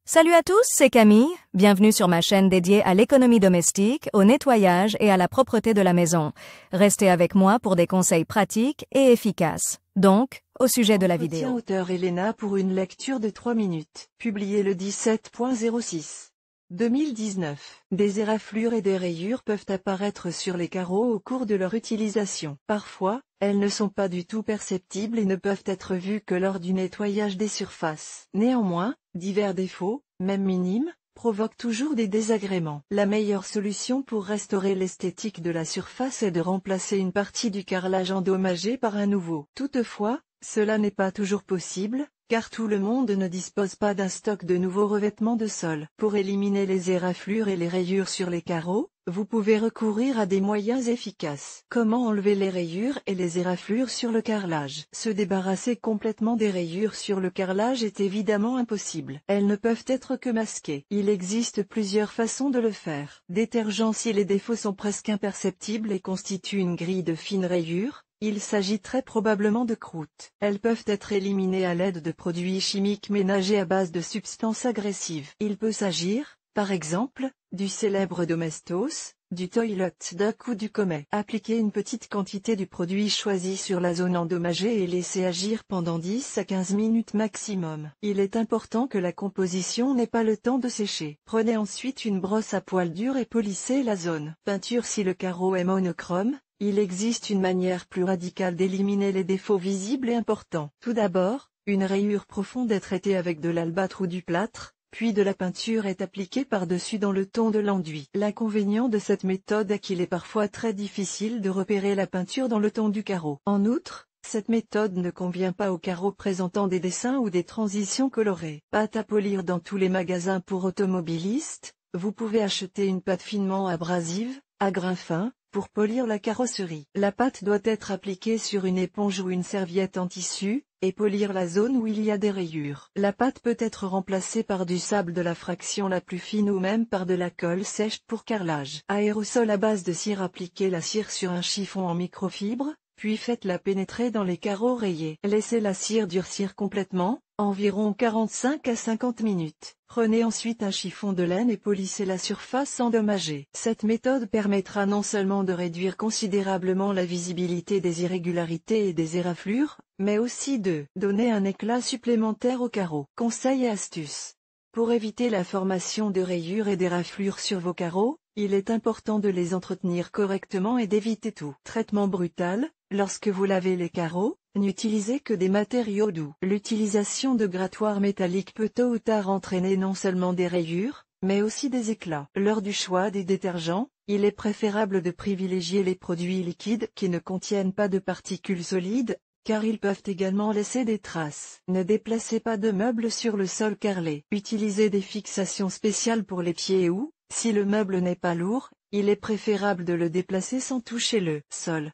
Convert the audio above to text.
Salut à tous, c'est Camille. Bienvenue sur ma chaîne dédiée à l'économie domestique, au nettoyage et à la propreté de la maison. Restez avec moi pour des conseils pratiques et efficaces. Donc, au sujet de la Entretien vidéo. auteur Elena pour une lecture de 3 minutes. Publié le 17.06. 2019. Des éraflures et des rayures peuvent apparaître sur les carreaux au cours de leur utilisation. Parfois, elles ne sont pas du tout perceptibles et ne peuvent être vues que lors du nettoyage des surfaces. Néanmoins, divers défauts, même minimes, provoquent toujours des désagréments. La meilleure solution pour restaurer l'esthétique de la surface est de remplacer une partie du carrelage endommagé par un nouveau. Toutefois, cela n'est pas toujours possible, car tout le monde ne dispose pas d'un stock de nouveaux revêtements de sol. Pour éliminer les éraflures et les rayures sur les carreaux, vous pouvez recourir à des moyens efficaces. Comment enlever les rayures et les éraflures sur le carrelage? Se débarrasser complètement des rayures sur le carrelage est évidemment impossible. Elles ne peuvent être que masquées. Il existe plusieurs façons de le faire. Détergent. Si les défauts sont presque imperceptibles et constituent une grille de fines rayures, il s'agit très probablement de croûtes. Elles peuvent être éliminées à l'aide de produits chimiques ménagers à base de substances agressives. Il peut s'agir, par exemple, du célèbre Domestos, du Toilet Duck ou du Comet. Appliquez une petite quantité du produit choisi sur la zone endommagée et laissez agir pendant 10 à 15 minutes maximum. Il est important que la composition n'ait pas le temps de sécher. Prenez ensuite une brosse à poils durs et polissez la zone. Peinture. Si le carreau est monochrome, il existe une manière plus radicale d'éliminer les défauts visibles et importants. Tout d'abord, une rayure profonde est traitée avec de l'albâtre ou du plâtre, puis de la peinture est appliquée par-dessus dans le ton de l'enduit. L'inconvénient de cette méthode est qu'il est parfois très difficile de repérer la peinture dans le ton du carreau. En outre, cette méthode ne convient pas aux carreaux présentant des dessins ou des transitions colorées. Pâte à polir. Dans tous les magasins pour automobilistes, vous pouvez acheter une pâte finement abrasive, à grains fins, pour polir la carrosserie. La pâte doit être appliquée sur une éponge ou une serviette en tissu, et polir la zone où il y a des rayures. La pâte peut être remplacée par du sable de la fraction la plus fine ou même par de la colle sèche pour carrelage. Aérosol à base de cire. Appliquez la cire sur un chiffon en microfibre, puis faites-la pénétrer dans les carreaux rayés. Laissez la cire durcir complètement, environ 45 à 50 minutes. Prenez ensuite un chiffon de laine et polissez la surface endommagée. Cette méthode permettra non seulement de réduire considérablement la visibilité des irrégularités et des éraflures, mais aussi de donner un éclat supplémentaire aux carreaux. Conseils et astuces. Pour éviter la formation de rayures et d'éraflures sur vos carreaux, il est important de les entretenir correctement et d'éviter tout traitement brutal. Lorsque vous lavez les carreaux, n'utilisez que des matériaux doux. L'utilisation de grattoirs métalliques peut tôt ou tard entraîner non seulement des rayures, mais aussi des éclats. Lors du choix des détergents, il est préférable de privilégier les produits liquides qui ne contiennent pas de particules solides, car ils peuvent également laisser des traces. Ne déplacez pas de meubles sur le sol carrelé. Utilisez des fixations spéciales pour les pieds ou, si le meuble n'est pas lourd, il est préférable de le déplacer sans toucher le sol.